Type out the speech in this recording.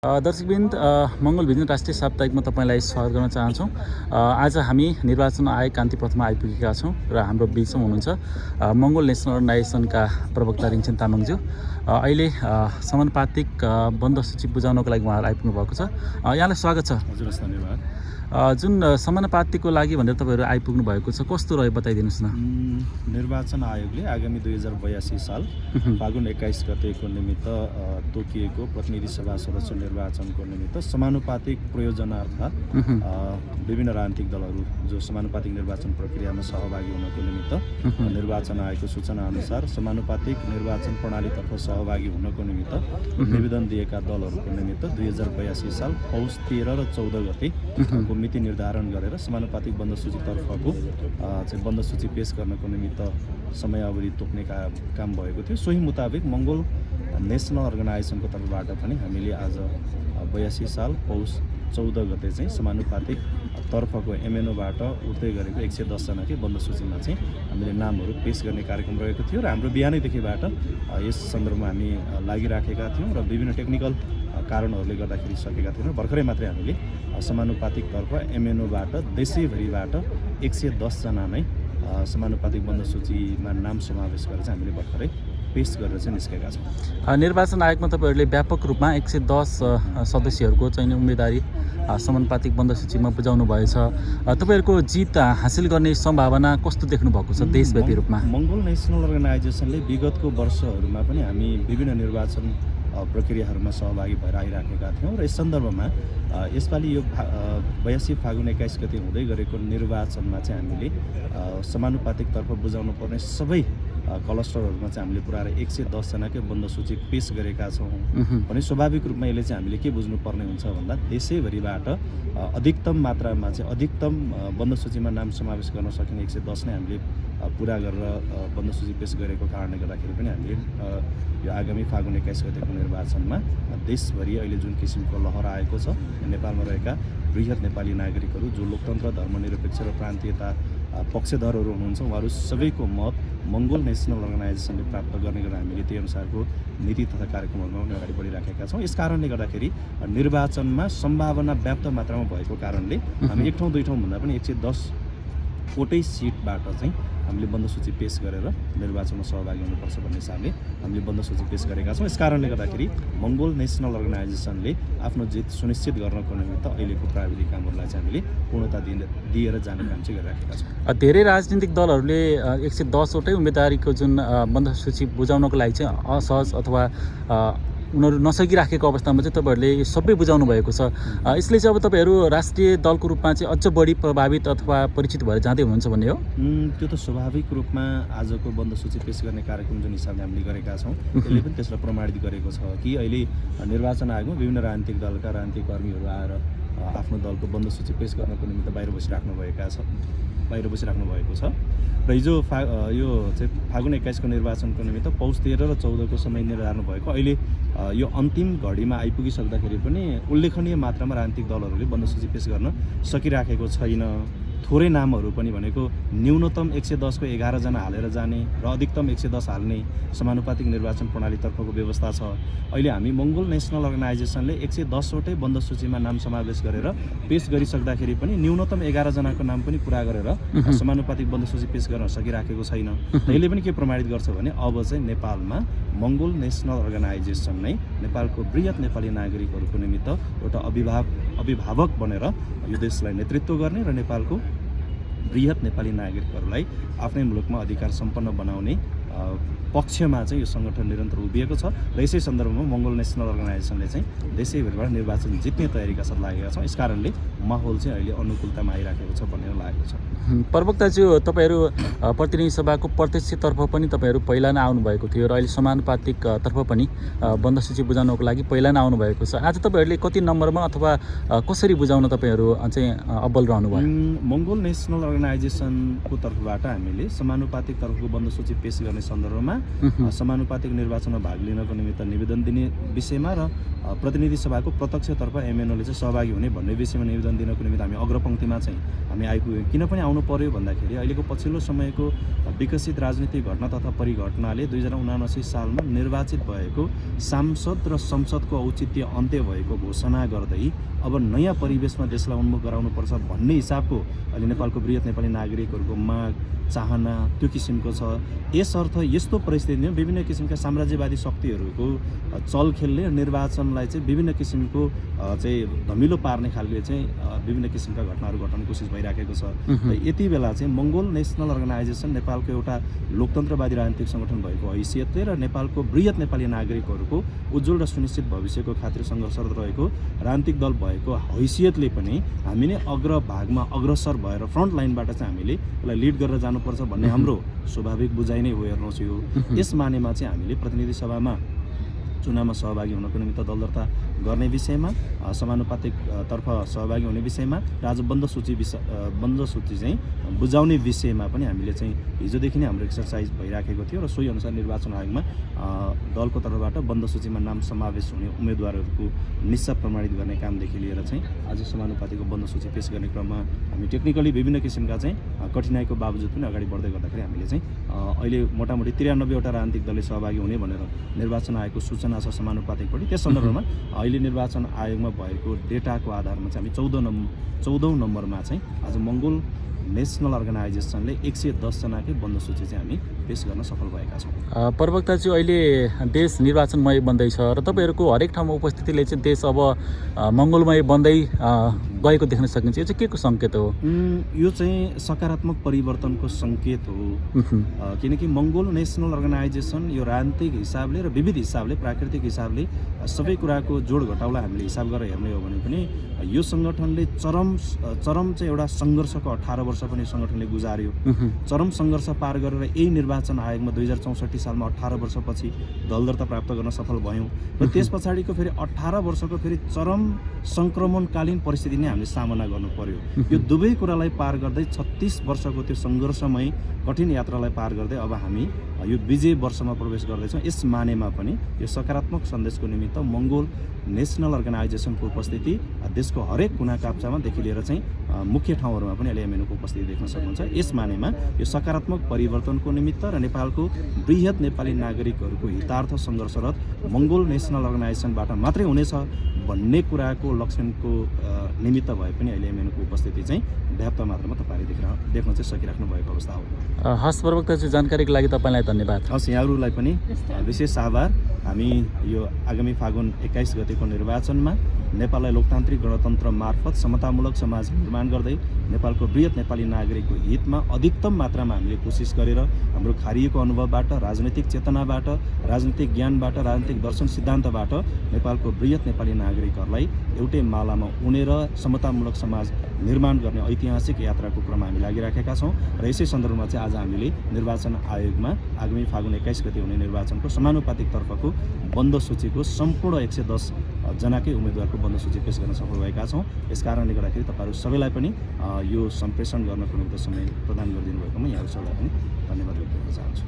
दर्शकवृन्द मङ्गल vision राष्ट्रिय साप्ताहिकमा तपाईँलाई स्वागत गर्न चाहन्छौँ। आज हामी निर्वाचन आयोग कान्तिपथमा आइपुगेका छौँ र हाम्रो बिचमा हुनुहुन्छ मङ्गोल नेसनल अर्गनाइजेसनका प्रवक्ता रिन्छेन तामाङज्यू। अहिले समानुपातिक बन्द सूची बुझाउनको लागि उहाँहरू आइपुग्नु भएको छ। यहाँलाई स्वागत छ। हजुर, धन्यवाद। जुन समानुपातिकको लागि भनेर तपाईँहरू आइपुग्नु भएको छ, कस्तो रह्यो बताइदिनुहोस् न। निर्वाचन आयोगले आगामी 2082 साल फागुन 21 गतेको निमित्त तोकिएको प्रतिनिधि सभा सदस्य निर्वाचनको निमित्त समानुपातिक प्रयोजनार्थ विभिन्न राजनीतिक दलहरू जो समानुपातिक निर्वाचन प्रक्रियामा सहभागी हुनको निमित्त निर्वाचन आयोगको सूचना अनुसार समानुपातिक निर्वाचन प्रणालीतर्फ सहभागी हुनको निमित्त निवेदन दिएका दलहरूको निमित्त 2082 साल पौष 13 र 14 गते मिति निर्धारण गरेर समानुपातिक बन्द सूचीतर्फको चाहिँ बन्द सूची पेश गर्नको निमित्त समयावधि तोक्ने काम भएको थियो। सोही मुताबिक मङ्गोल नेसनल अर्गनाइजेसनको तर्फबाट पनि हामीले आज 82 साल पौष 14 गते चाहिँ समानुपातिक तर्फको एमएनओबाट उठ्दै गरेको 110 जनाकै बन्द सूचीमा चाहिँ हामीले नामहरू पेश गर्ने कार्यक्रम रहेको थियो र हाम्रो बिहानैदेखिबाट यस सन्दर्भमा हामी लागिराखेका थियौँ र विभिन्न टेक्निकल कारणहरूले गर्दाखेरि सकेका थिएनौँ। भर्खरै मात्रै हामीले समानुपातिक तर्फ एमएनओबाट देशैभरिबाट 110 जना नै समानुपातिक बन्द सूचीमा नाम समावेश गरेर चाहिँ हामीले भर्खरै पेश गरेर चाहिँ निस्केका छौँ। निर्वाचन आयोगमा तपाईँहरूले व्यापक रूपमा 110 सदस्यहरूको चाहिँ उम्मेदवारी समानुपातिक बन्द सूचीमा बुझाउनु भएछ। तपाईँहरूको जित हासिल गर्ने सम्भावना कस्तो देख्नु भएको छ देशव्यापी रूपमा? मङ्गोल नेसनल अर्गनाइजेसनले विगतको वर्षहरूमा पनि हामी विभिन्न निर्वाचन प्रक्रियाहरूमा सहभागी भएर आइराखेका थियौँ र यस सन्दर्भमा यसपालि यो 82 फागुन 21 गते हुँदै गरेको निर्वाचनमा चाहिँ हामीले समानुपातिकतर्फ बुझाउनु पर्ने सबै क्लस्टरहरूमा चाहिँ हामीले पुऱ्याएर 110 जनाकै बन्द सूची पेश गरेका छौँ भने स्वाभाविक रूपमा यसले चाहिँ हामीले के बुझ्नुपर्ने हुन्छ भन्दा देशैभरिबाट अधिकतम मात्रामा चाहिँ अधिकतम बन्द सूचीमा नाम समावेश गर्न सकिने 110 नै हामीले पुरा गरेर बन्द सूची पेश गरेको कारणले गर्दाखेरि पनि हामीले यो आगामी फागुन 21 गतेको निर्वाचनमा देशभरि अहिले जुन किसिमको लहर आएको छ नेपालमा रहेका बृहत नेपाली नागरिकहरू जो लोकतन्त्र धर्मनिरपेक्ष र प्रान्तीयता पक्षधरहरू हुनुहुन्छ उहाँहरू सबैको मत मङ्गोल नेसनल अर्गनाइजेसनले प्राप्त गर्ने गरेर हामीले त्यही अनुसारको नीति तथा कार्यक्रमहरूमा पनि अगाडि बढिराखेका छौँ। यस कारणले गर्दाखेरि निर्वाचनमा सम्भावना व्याप्त मात्रामा भएको कारणले हामी एक ठाउँ दुई ठाउँ भन्दा पनि 110 वटै सिटबाट चाहिँ हामीले बन्द सूची पेश गरेर निर्वाचनमा सहभागी हुनुपर्छ भन्ने हिसाबले हामीले बन्द सूची पेश गरेका छौँ। यस कारणले गर्दाखेरि मङ्गोल नेसनल अर्गनाइजेसनले आफ्नो जित सुनिश्चित गर्नको निमित्त अहिलेको प्राविधिक कामहरूलाई चाहिँ हामीले पूर्णता दिएर जाने काम चाहिँ गरिराखेका छौँ। धेरै राजनीतिक दलहरूले 110 वटै उम्मेदवारीको जुन बन्द सूची बुझाउनको लागि चाहिँ असहज अथवा उनीहरू नसकिराखेको अवस्थामा चाहिँ तपाईँहरूले सबै बुझाउनु भएको छ। यसले चाहिँ अब तपाईँहरू राष्ट्रिय दलको रूपमा चाहिँ अझ बढी प्रभावित अथवा परिचित भएर जाँदै हुनुहुन्छ भन्ने हो? त्यो त स्वाभाविक रूपमा आजको बन्द सूची पेश गर्ने कार्यक्रम जुन हिसाबले हामीले गरेका छौँ त्यसले पनि त्यसलाई प्रमाणित गरेको छ कि अहिले निर्वाचन आयोगमा विभिन्न राजनीतिक दलका राजनीतिक कर्मीहरू आएर आफ्नो दलको बन्द सूची पेश गर्नको निमित्त बाहिर बसिराख्नु भएको छ र हिजो यो चाहिँ फागुन 21 को निर्वाचनको निमित्त पौष 13 र 14 को समय निर्धारण भएको अहिले यो अन्तिम घडीमा आइपुगिसक्दाखेरि पनि उल्लेखनीय मात्रामा राजनीतिक दलहरूले बन्द सूची पेश गर्न सकिराखेको छैन। थोरै नामहरू पनि भनेको न्यूनतम 110 को 11 जना हालेर जाने र अधिकतम 110 हाल्ने समानुपातिक निर्वाचन प्रणालीतर्फको व्यवस्था छ। अहिले हामी मङ्गोल नेसनल अर्गनाइजेसनले 110 वटै बन्द सूचीमा नाम समावेश गरेर पेश गरिसक्दाखेरि पनि न्यूनतम 11 जनाको नाम पनि पुरा गरेर समानुपातिक बन्द सूची पेश गर्न सकिराखेको छैन। यसले पनि के प्रमाणित गर्छ भने अब चाहिँ नेपालमा मङ्गोल नेसनल अर्गनाइजेसन नै नेपालको बृहत नेपाली नागरिकहरूको निमित्त एउटा अभिभावक बनेर यो देशलाई नेतृत्व गर्ने र नेपालको बृहत नेपाली नागरिकहरूलाई आफ्नै मुलुकमा अधिकार सम्पन्न बनाउने पक्षमा चाहिँ यो सङ्गठन निरन्तर उभिएको छ र यसै सन्दर्भमा मङ्गोल नेसनल अर्गनाइजेसनले चाहिँ देशैभरिबाट निर्वाचन जित्ने तयारीका साथ लागेका छौँ। यसकारणले माहौल चाहिँ अहिले अनुकूलतामा आइराखेको छ भन्ने लागेको छ। प्रवक्ताज्यू, तपाईँहरू प्रतिनिधि सभाको प्रत्यक्षतर्फ पनि तपाईँहरू पहिला नै आउनुभएको थियो र अहिले समानुपातिक तर्फ पनि बन्द सूची बुझाउनको लागि पहिला नै आउनुभएको छ। आज तपाईँहरूले कति नम्बरमा अथवा कसरी बुझाउन तपाईँहरू चाहिँ अब्बल रहनुभयो? मङ्गोल नेसनल अर्गनाइजेसनको तर्फबाट हामीले समानुपातिक तर्फको बन्द सूची पेश गर्ने गर्ने सन्दर्भमा समानुपातिक निर्वाचनमा भाग लिनको निमित्त निवेदन दिने विषयमा र प्रतिनिधि सभाको प्रत्यक्षतर्फ एमएनओले चाहिँ सहभागी हुने भन्ने विषयमा निवेदन दिनको निमित्त हामी अग्रपङ्क्तिमा चाहिँ हामी आइपुग्यौँ। किन पनि आउनु पर्यो भन्दाखेरि अहिलेको पछिल्लो समयको विकसित राजनीतिक घटना तथा परिघटनाले 2079 सालमा निर्वाचित भएको सांसद र संसदको औचित्य अन्त्य भएको घोषणा गर्दै अब नयाँ परिवेशमा देशलाई उन्मुख गराउनुपर्छ भन्ने हिसाबको अहिले नेपालको वृहत नेपाली नागरिकहरूको माग चाहना त्यो किसिमको छ। यसर्थ यस्तो परिस्थितिमा विभिन्न किसिमका साम्राज्यवादी शक्तिहरूको चलखेलले निर्वाचनलाई चाहिँ विभिन्न किसिमको चाहिँ धमिलो पार्ने खालको चाहिँ विभिन्न किसिमका घटनाहरू घटाउने कोसिस भइराखेको छ। यति बेला चाहिँ मङ्गोल नेसनल अर्गनाइजेसन नेपालको एउटा लोकतन्त्रवादी राजनीतिक सङ्गठन भएको हैसियतले र नेपालको वृहत नेपाली नागरिकहरूको उज्जवल र सुनिश्चित भविष्यको खातिर सङ्घर्षरत रहेको राजनीतिक दल भएको हैसियतले पनि हामी नै अग्रभागमा अग्रसर भएर फ्रन्ट लाइनबाट चाहिँ हामीले यसलाई लिड गरेर जानुपर्छ भन्ने हाम्रो स्वाभाविक बुझाइ नै हो हेर्नुहोस् यो। यस मानेमा चाहिँ हामीले प्रतिनिधि सभामा चुनावमा सहभागी हुनको निमित्त दल दर्ता गर्ने विषयमा समानुपातिक तर्फ सहभागी हुने विषयमा र आज बन्द सूची चाहिँ बुझाउने विषयमा पनि हामीले चाहिँ हिजोदेखि नै हाम्रो एक्सर्साइज भइराखेको थियो र सोही अनुसार निर्वाचन आयोगमा दलको तर्फबाट बन्द सूचीमा नाम समावेश हुने उम्मेदवारहरूको निश्चय प्रमाणित गर्ने कामदेखि लिएर चाहिँ आज समानुपातिको बन्द सूची पेश गर्ने क्रममा हामी टेक्निकली विभिन्न किसिमका चाहिँ कठिनाइको बावजुद पनि अगाडि बढ्दै गर्दाखेरि हामीले चाहिँ अहिले मोटामोटी 93वटा राजनीतिक दलले सहभागी हुने भनेर निर्वाचन आयोगको सूचना छ समानुपातिकपट्टि। त्यस सन्दर्भमा अहिले निर्वाचन आयोगमा भएको डेटाको आधारमा चाहिँ हामी 14औं नम्बरमा चाहिँ आज मङ्गोल नेसनल अर्गनाइजेसनले 110 जनाकै बन्द सूची चाहिँ हामी पेश गर्न सफल भएका छौँ। प्रवक्ताजी अहिले देश निर्वाचनमय बन्दैछ र तपाईँहरूको हरेक ठाउँमा उपस्थितिले चाहिँ देश अब मङ्गलमय बन्दै गएको देख्न सकिन्छ। यो चाहिँ के को सङ्केत हो? यो चाहिँ सकारात्मक परिवर्तनको सङ्केत हो। किनकि मङ्गोल नेसनल अर्गनाइजेसन यो राजनीतिक हिसाबले र विविध हिसाबले प्राकृतिक हिसाबले सबै कुराको जोड घटाउलाई हामीले हिसाब गरेर हेर्ने हो भने पनि यो सङ्गठनले चरम चाहिँ एउटा सङ्घर्षको 18 वर्ष पनि सङ्गठनले गुजार्यो। चरम सङ्घर्ष पार गरेर यही निर्वाचन आयोगमा 2064 सालमा 18 वर्षपछि दल दर्ता प्राप्त गर्न सफल भयौँ र त्यस पछाडिको फेरि 18 वर्षको फेरि चरम सङ्क्रमणकालीन परिस्थिति नै हामीले सामना गर्नु पर्यो। यो दुवै कुरालाई पार गर्दै 36 वर्षको त्यो सङ्घर्षमय कठिन यात्रालाई पार गर्दै अब हामी यो विजय वर्षमा प्रवेश गर्दैछौँ। यस मानेमा पनि यो सकारात्मक सन्देशको निमित्त मङ्गोल नेसनल अर्गनाइजेसनको उपस्थिति देशको हरेक कुना काप्चामादेखि लिएर चाहिँ मुख्य ठाउँहरूमा पनि अहिले एमएनओको उपस्थिति देख्न सक्नुहुन्छ। यस मानेमा यो सकारात्मक परिवर्तनको निमित्त र नेपालको वृहत नेपाली नागरिकहरूको हितार्थ सङ्घर्षरत मङ्गोल नेसनल अर्गनाइजेसनबाट मात्रै हुनेछ भन्ने कुराको लक्षणको निमित्त भए पनि अहिले एमएनओको उपस्थिति चाहिँ व्याप्त मात्रामा तपाईँले देख्न चाहिँ सकिराख्नु भएको अवस्था हो। हस् प्रवक्ताजी, जानकारीको लागि तपाईँलाई धन्यवाद। हस्, यहाँहरूलाई पनि विशेष आभार। हामी यो आगामी फागुन 21 गतेको निर्वाचनमा नेपाललाई लोकतान्त्रिक गणतन्त्र मार्फत समतामूलक समाज निर्माण गर्दै नेपालको वृहत नेपाली नागरिकको हितमा अधिकतम मात्रामा हामीले कोसिस गरेर हाम्रो खारिएको अनुभवबाट, राजनैतिक चेतनाबाट, राजनीतिक ज्ञानबाट, राजनीतिक दर्शन सिद्धान्तबाट नेपालको वृहत नेपाली नागरिकहरूलाई एउटै मालामा उनेर समतामूलक समाज निर्माण गर्ने ऐतिहासिक यात्राको क्रममा हामी लागिराखेका छौँ र यसै सन्दर्भमा चाहिँ आज हामीले निर्वाचन आयोगमा आगामी फागुन 21 गते हुने निर्वाचनको समानुपातिक तर्फको बन्द सूचीको सम्पूर्ण 110 जनाकै उम्मेदवारको बन्द सूची पेश गर्न सफल भएका छौँ। यस कारणले गर्दाखेरि तपाईँहरू सबैलाई पनि यो सम्प्रेषण गर्नको निम्ति समय प्रदान गरिदिनु भएकोमा यहाँहरू सबैलाई पनि धन्यवाद व्यक्त गर्न चाहन्छु।